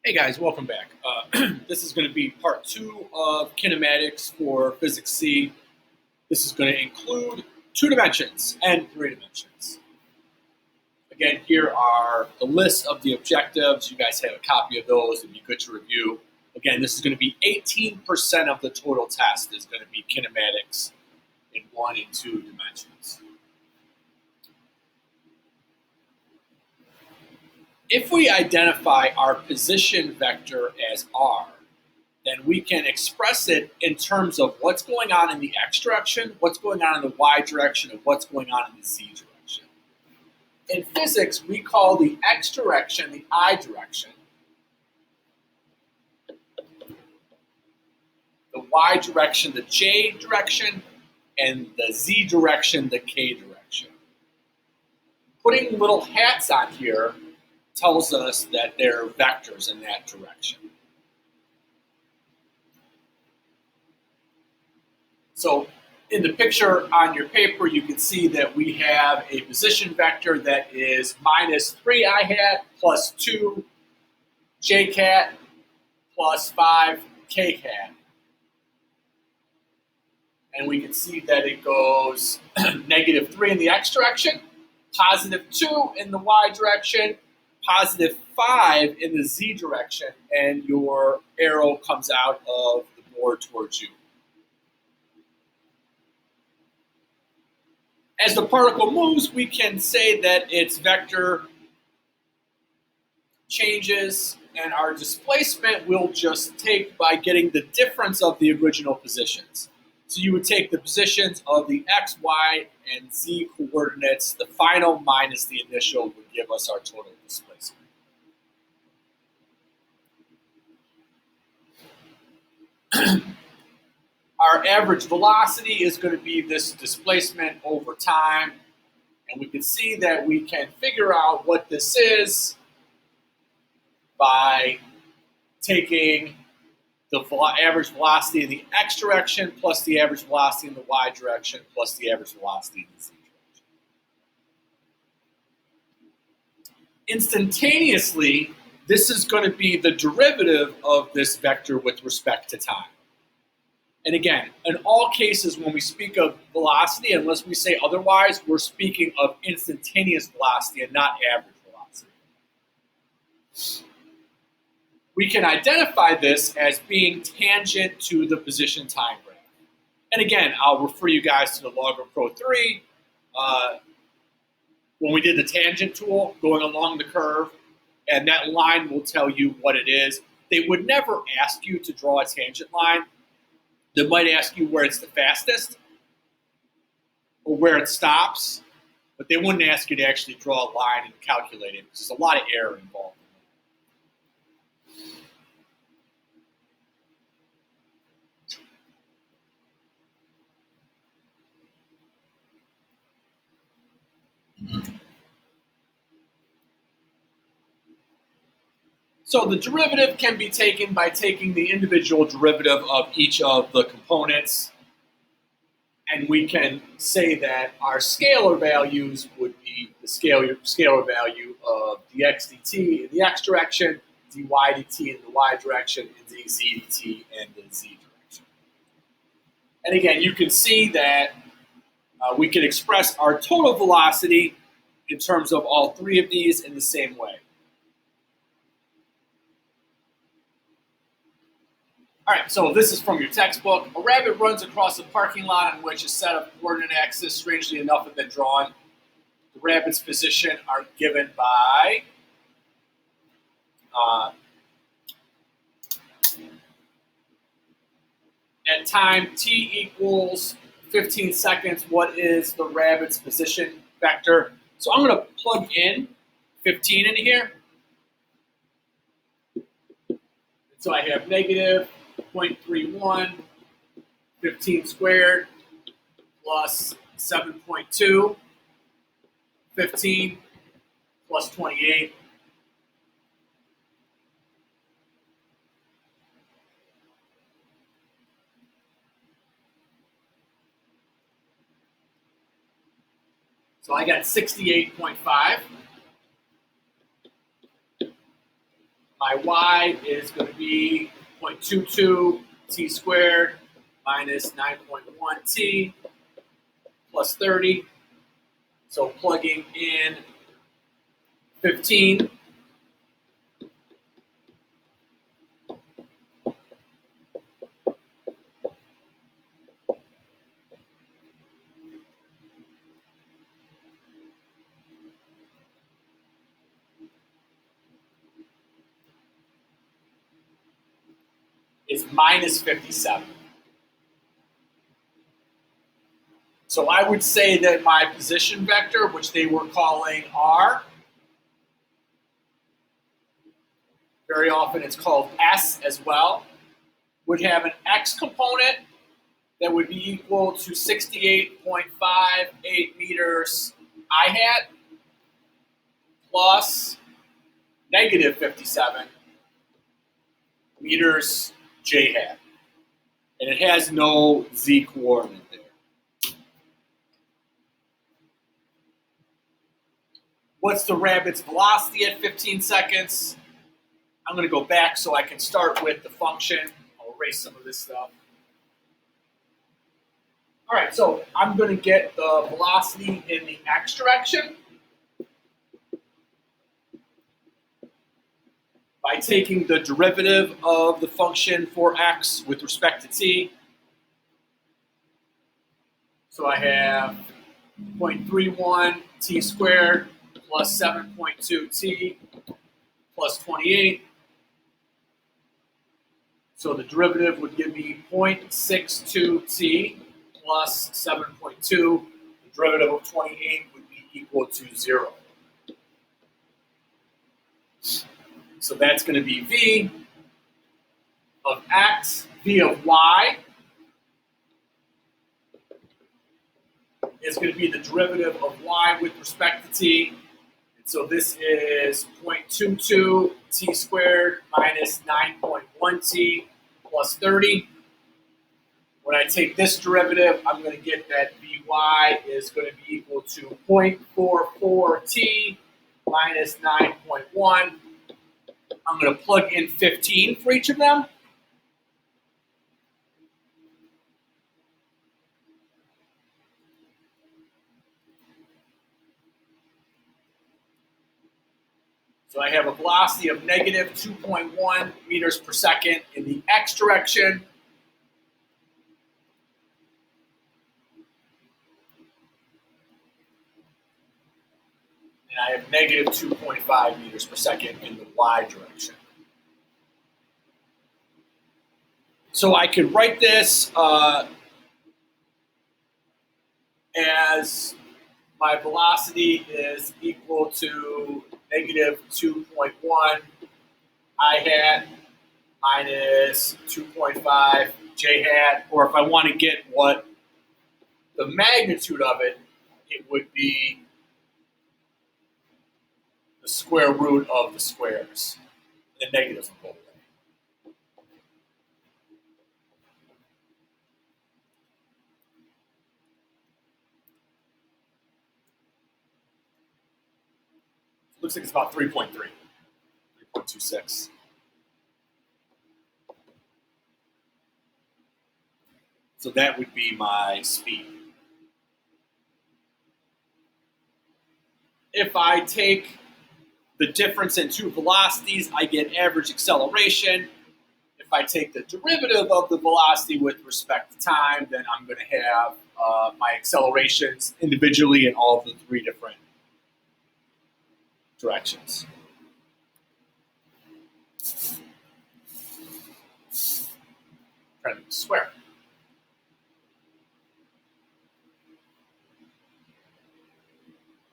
Hey guys, welcome back. This is going to be part two of kinematics for Physics C. This is going to include 2 dimensions and 3 dimensions. Again, here are the lists of the objectives. You guys have a copy of those. It'd be good to review. Again, this is going to be 18% of the total test is going to be kinematics in 1 and 2 dimensions. If we identify our position vector as r, then we can express it in terms of what's going on in the x direction, what's going on in the y direction, and what's going on in the z direction. In physics, we call the x direction the I direction, the y direction the j direction, and the z direction the k direction. Putting little hats on here tells us that they're vectors in that direction. So in the picture on your paper, you can see that we have a position vector that is minus 3 I hat plus 2 j cat plus 5 k cat. And we can see that it goes negative 3 in the x direction, positive 2 in the y direction, positive 5 in the z direction, and your arrow comes out of the board towards you. As the particle moves, we can say that its vector changes, and our displacement we'll just take by getting the difference of the original positions. So you would take the positions of the x, y, and z coordinates. The final minus the initial would give us our total displacement. Our average velocity is going to be this displacement over time. And we can see that we can figure out what this is by taking the average velocity in the x direction plus the average velocity in the y direction plus the average velocity in the z direction. Instantaneously, this is going to be the derivative of this vector with respect to time. And again, in all cases, when we speak of velocity, unless we say otherwise, we're speaking of instantaneous velocity and not average velocity. We can identify this as being tangent to the position time graph. And again, I'll refer you guys to the Logger Pro 3. When we did the tangent tool, going along the curve, and that line will tell you what it is. They would never ask you to draw a tangent line. They might ask you where it's the fastest or where it stops, but they wouldn't ask you to actually draw a line and calculate it because there's a lot of error involved. So the derivative can be taken by taking the individual derivative of each of the components, and we can say that our scalar values would be the scalar value of dx dt in the x direction, dy dt in the y direction, and dz dt in the z direction. And again, you can see that we can express our total velocity in terms of all 3 of these in the same way. All right, so this is from your textbook. A rabbit runs across a parking lot on which a set of coordinate axes, strangely enough, have been drawn. The rabbit's position are given by at time t equals 15 seconds, what is the rabbit's position vector? So I'm going to plug in 15 into here. So I have negative 0.31, 15 squared plus 7.2, 15 plus 28. So I got 68.5. my y is going to be 0.22 t squared minus 9.1 t plus 30. So plugging in 15. Is minus 57. So I would say that my position vector, which they were calling R, very often it's called S as well, would have an X component that would be equal to 68.58 meters I hat plus negative 57 meters J hat. And it has no Z coordinate there. What's the rabbit's velocity at 15 seconds? I'm going to go back so I can start with the function. I'll erase some of this stuff. All right, so I'm going to get the velocity in the x direction by taking the derivative of the function for x with respect to t. So I have 0.31 t squared plus 7.2 t plus 28. So the derivative would give me 0.62 t plus 7.2. The derivative of 28 would be equal to 0. So that's going to be v of x, v of y is going to be the derivative of y with respect to t. And so this is 0.22 t squared minus 9.1 t plus 30. When I take this derivative, I'm going to get that Vy is going to be equal to 0.44 t minus 9.1. I'm going to plug in 15 for each of them. So I have a velocity of negative 2.1 meters per second in the x direction. And I have negative 2.5 meters per second in the y direction. So I could write this as my velocity is equal to negative 2.1 I hat minus 2.5 j hat, or if I want to get what the magnitude of it, it would be the square root of the squares, the negatives will go away. Looks like it's about 3.3, 3.26. So that would be my speed. If I take the difference in two velocities, I get average acceleration. If I take the derivative of the velocity with respect to time, then I'm going to have my accelerations individually in all of the three different directions. Try to square.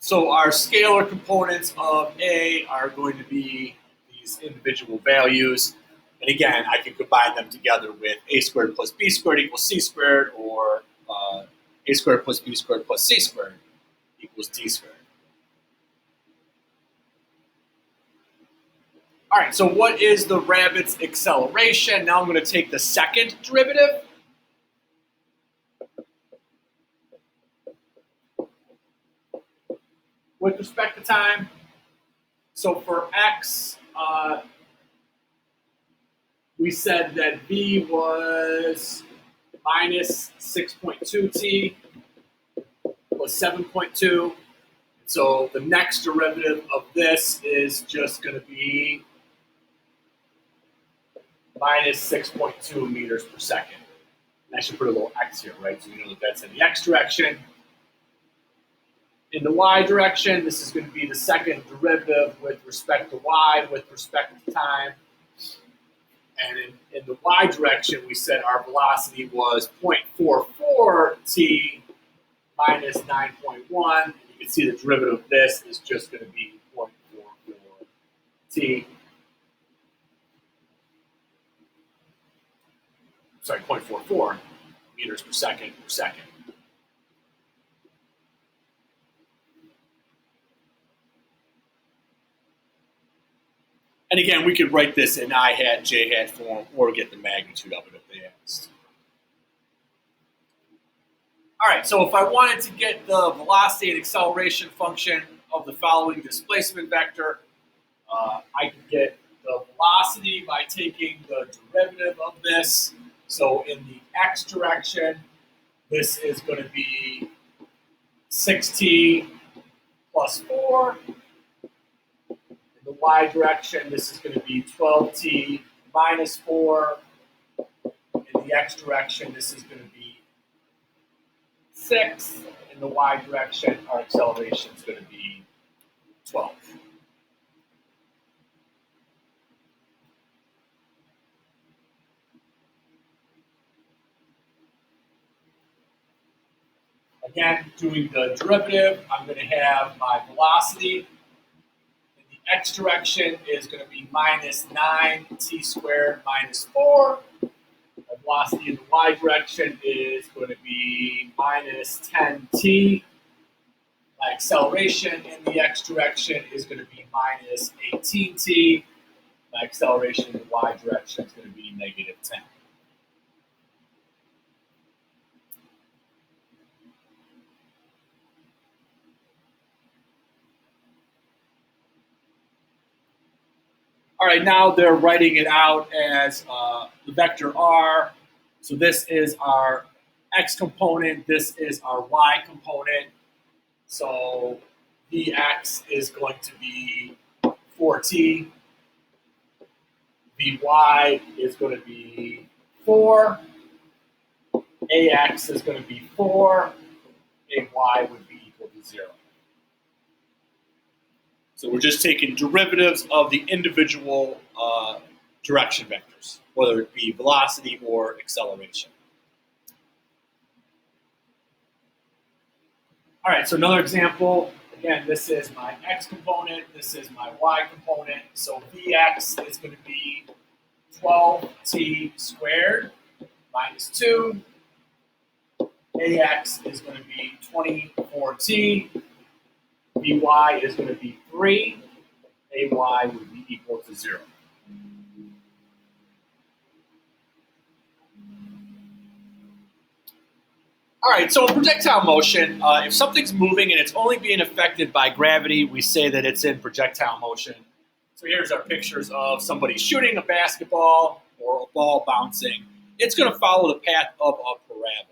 So our scalar components of A are going to be these individual values. And again, I can combine them together with a squared plus b squared equals c squared, or a squared plus b squared plus c squared equals d squared. All right, so what is the rabbit's acceleration? Now I'm going to take the second derivative. With respect to time. So for x, we said that v was minus 6.2t plus 7.2. So the next derivative of this is just going to be minus 6.2 meters per second. And I should put a little x here, right? So you know that that's in the x direction. In the y direction, this is going to be the second derivative with respect to y with respect to time. And in the y direction, we said our velocity was 0.44 t minus 9.1. You can see the derivative of this is just going to be 0.44 t. Sorry, 0.44 meters per second per second. And again, we could write this in I hat, j hat form, or get the magnitude of it if they asked. All right, so if I wanted to get the velocity and acceleration function of the following displacement vector, I could get the velocity by taking the derivative of this. So in the x direction, this is going to be 6t plus 4. In the y direction, this is going to be 12t minus 4. In the x direction, this is going to be 6. In the y direction, our acceleration is going to be 12. Again, doing the derivative, I'm going to have my velocity in the x direction is going to be minus 9t squared minus 4. My velocity in the y direction is going to be minus 10t. My acceleration in the x direction is going to be minus 18t. My acceleration in the y direction is going to be negative 10. All right, now they're writing it out as the vector r. So this is our x component, this is our y component. So Vx is going to be 4t, Vy is going to be 4, Ax is going to be 4, Ay would be equal to 0. So we're just taking derivatives of the individual direction vectors, whether it be velocity or acceleration. All right, so another example. Again, this is my x component, this is my y component. So Vx is going to be 12t squared minus 2. Ax is going to be 24t. Vy is going to be 3. Ay would be equal to 0. All right, so in projectile motion, if something's moving and it's only being affected by gravity, we say that it's in projectile motion. So here's our pictures of somebody shooting a basketball or a ball bouncing. It's going to follow the path of a parabola.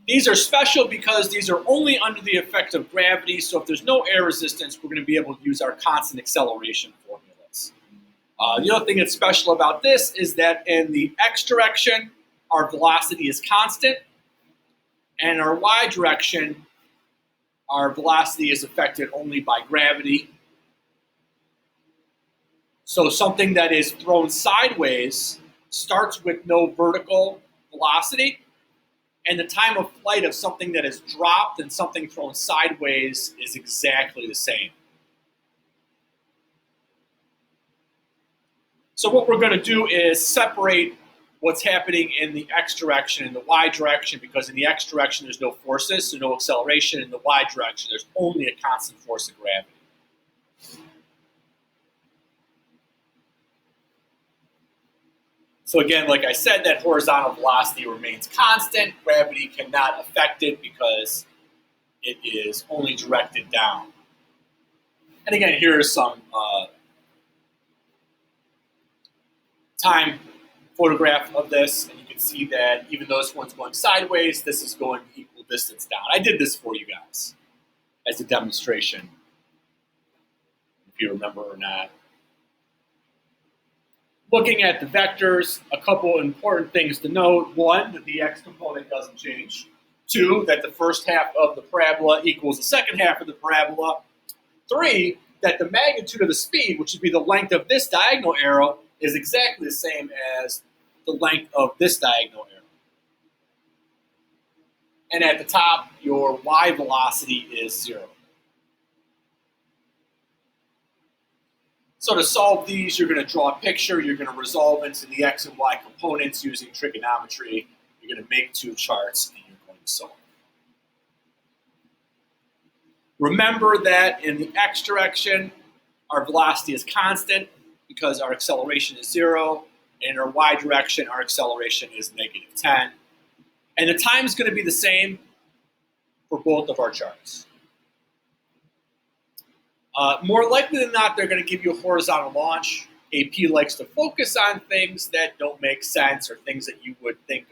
These are special because these are only under the effect of gravity, so if there's no air resistance, we're going to be able to use our constant acceleration formulas. The other thing that's special about this is that in the x direction, our velocity is constant, and in our y direction, our velocity is affected only by gravity. So something that is thrown sideways starts with no vertical velocity, and the time of flight of something that is dropped and something thrown sideways is exactly the same. So what we're going to do is separate what's happening in the x direction and the y direction, because in the x direction there's no forces, so no acceleration. In the y direction there's only a constant force of gravity. So again, like I said, that horizontal velocity remains constant. Gravity cannot affect it because it is only directed down. And again, here is some time photograph of this, and you can see that even though this one's going sideways, this is going equal distance down. I did this for you guys as a demonstration, if you remember or not. Looking at the vectors, a couple important things to note. One, that the x component doesn't change. Two, that the first half of the parabola equals the second half of the parabola. Three, that the magnitude of the speed, which would be the length of this diagonal arrow, is exactly the same as the length of this diagonal arrow. And at the top, your y velocity is 0. So to solve these, you're going to draw a picture. You're going to resolve into the x and y components using trigonometry. You're going to make two charts, and you're going to solve. Remember that in the x direction, our velocity is constant because our acceleration is 0. And in our y direction, our acceleration is -10. And the time is going to be the same for both of our charts. More likely than not, they're going to give you a horizontal launch. AP likes to focus on things that don't make sense or things that you would think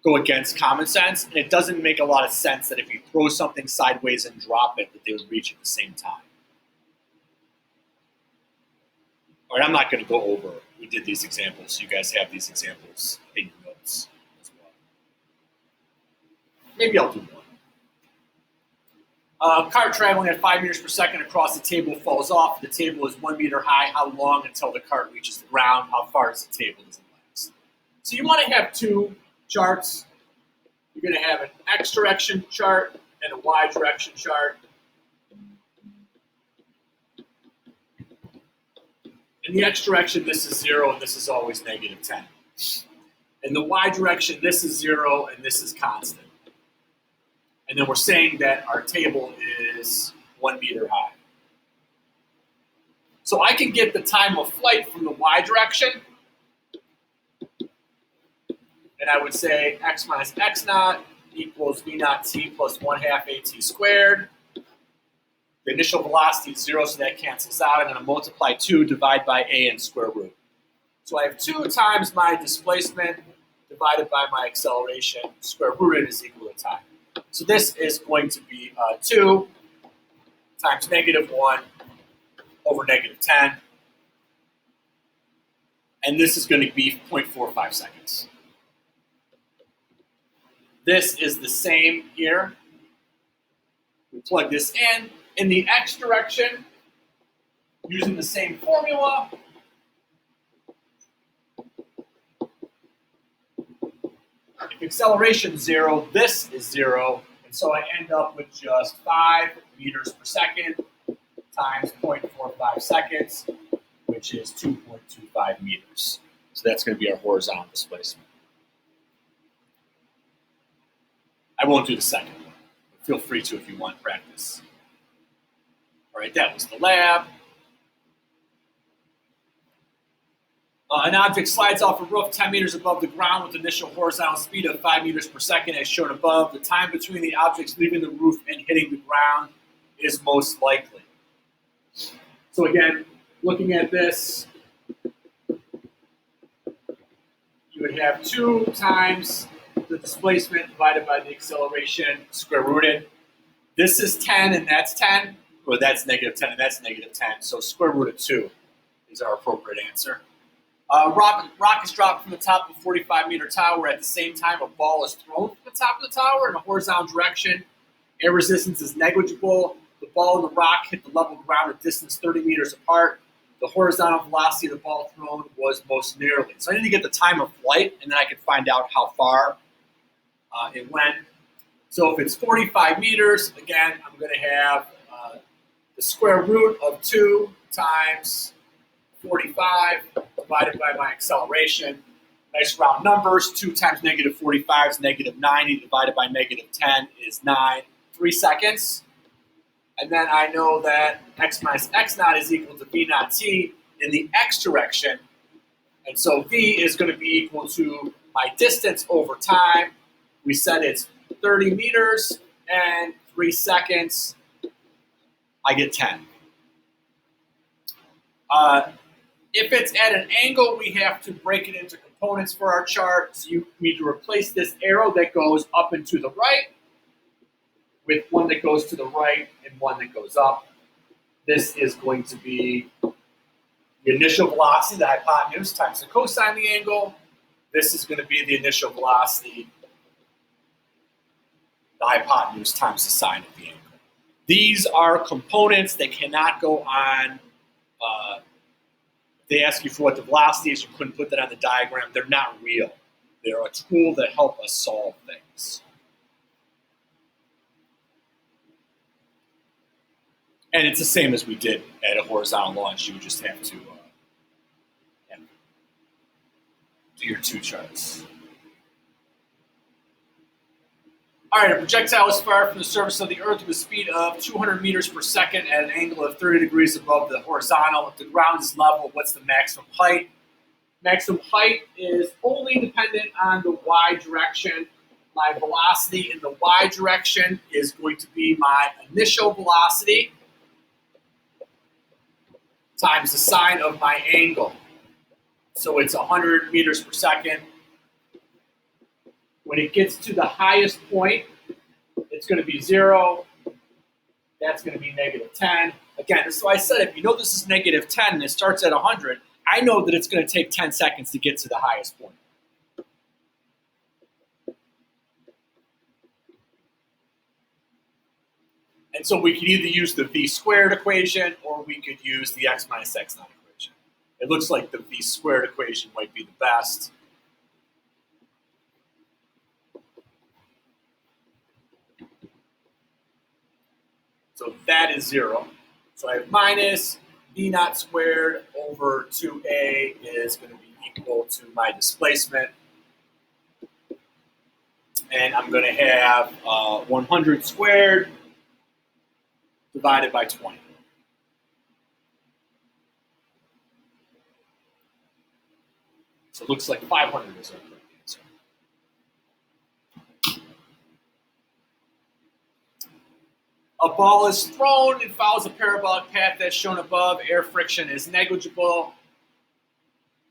go against common sense. And it doesn't make a lot of sense that if you throw something sideways and drop it, that they would reach at the same time. All right, I'm not going to go over. We did these examples, so you guys have these examples in your notes as well. Maybe I'll do one. A car traveling at 5 meters per second across the table falls off. The table is 1 meter high. How long until the cart reaches the ground? How far is the table does it last? So you want to have two charts. You're going to have an x direction chart and a y direction chart. In the x direction, this is 0, and this is always -10. In the y direction, this is 0, and this is constant. And then we're saying that our table is 1 meter high. So I can get the time of flight from the y direction. And I would say x minus x naught equals v naught t plus 1/2 at squared. The initial velocity is 0, so that cancels out. I'm going to multiply 2, divide by a, and square root. So I have 2 times my displacement divided by my acceleration. Square rooted is equal to time. So this is going to be 2 times -1 over -10. And this is going to be 0.45 seconds. This is the same here. We plug this in. In the x direction, using the same formula, if acceleration is 0, this is 0, and so I end up with just 5 meters per second times 0.45 seconds, which is 2.25 meters. So that's going to be our horizontal displacement. I won't do the second one. Feel free to if you want practice. All right, that was the lab. An object slides off a roof 10 meters above the ground with initial horizontal speed of 5 meters per second as shown above. The time between the objects leaving the roof and hitting the ground is most likely. So again, looking at this, you would have 2 times the displacement divided by the acceleration square rooted. This is 10 and that's 10. Well, that's -10 and that's -10. So square root of 2 is our appropriate answer. Rock is dropped from the top of a 45-meter tower. At the same time, a ball is thrown from the top of the tower in a horizontal direction. Air resistance is negligible. The ball and the rock hit the level ground at distance 30 meters apart. The horizontal velocity of the ball thrown was most nearly. So I need to get the time of flight, and then I can find out how far it went. So if it's 45 meters, again, I'm going to have the square root of 2 times 45 divided by my acceleration. Nice round numbers. 2 times -45 is -90 divided by -10 is 9. 3 seconds. And then I know that x minus x naught is equal to v naught t in the x direction. And so v is going to be equal to my distance over time. We said it's 30 meters and 3 seconds. I get 10. If it's at an angle, we have to break it into components for our chart. So you need to replace this arrow that goes up and to the right with one that goes to the right and one that goes up. This is going to be the initial velocity, the hypotenuse, times the cosine of the angle. This is going to be the initial velocity, the hypotenuse, times the sine of the angle. These are components that cannot go on. They ask you for what the velocity is. You couldn't put that on the diagram. They're not real. They're a tool that help us solve things. And it's the same as we did at a horizontal launch. You just have to do your two charts. All right, a projectile is fired from the surface of the Earth with a speed of 200 meters per second at an angle of 30 degrees above the horizontal. If the ground is level, what's the maximum height? Maximum height is only dependent on the y direction. My velocity in the y direction is going to be my initial velocity times the sine of my angle. So it's 100 meters per second. When it gets to the highest point, it's going to be 0. That's going to be negative 10. Again, this is why I said if you know this is negative 10 and it starts at 100, I know that it's going to take 10 seconds to get to the highest point. And so we could either use the v squared equation or we could use the x minus x naught equation. It looks like the v squared equation might be the best. So that is 0. So I have minus v naught squared over 2a is going to be equal to my displacement. And I'm going to have 100 squared divided by 20. So it looks like 500 is our correct answer. A ball is thrown and follows a parabolic path that's shown above. Air friction is negligible.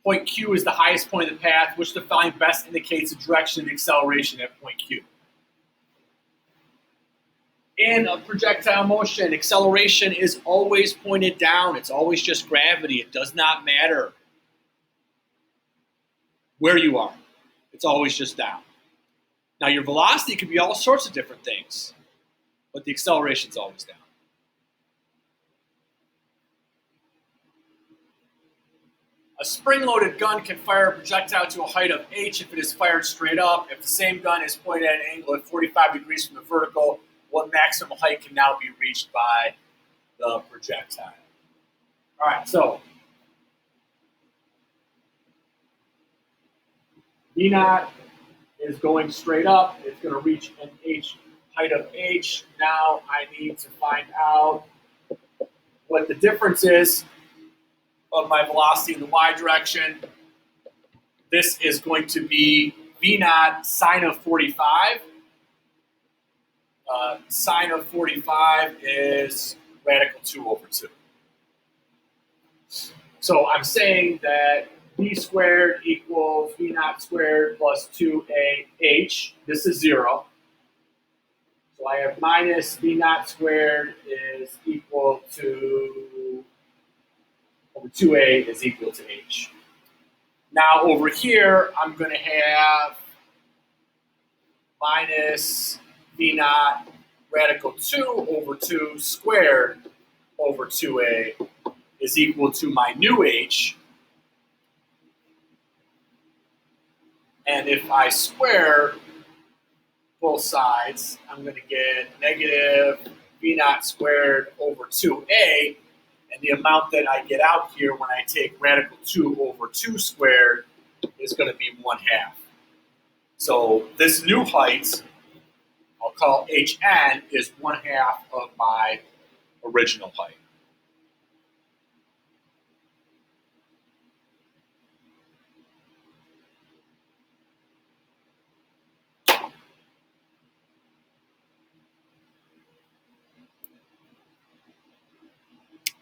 Point Q is the highest point of the path, which the following best indicates the direction of the acceleration at point Q. In a projectile motion, acceleration is always pointed down. It's always just gravity. It does not matter where you are. It's always just down. Now, your velocity could be all sorts of different things, but the acceleration is always down. A spring-loaded gun can fire a projectile to a height of h if it is fired straight up. If the same gun is pointed at an angle of 45 degrees from the vertical, what maximum height can now be reached by the projectile? All right, so V naught is going straight up. It's going to reach an h height of h. Now I need to find out what the difference is of my velocity in the y direction. This is going to be V naught sine of 45. Sine of 45 is radical 2 over 2. So I'm saying that v squared equals v naught squared plus 2ah. This is 0. So I have minus v naught squared is equal to, over 2a is equal to h. Now over here, I'm going to have minus v naught radical 2 over 2 squared over 2a is equal to my new h. And if I square both sides, I'm going to get negative v naught squared over 2a. And the amount that I get out here when I take radical 2 over 2 squared is going to be 1/2. So this new height, I'll call hn, is 1/2 of my original height.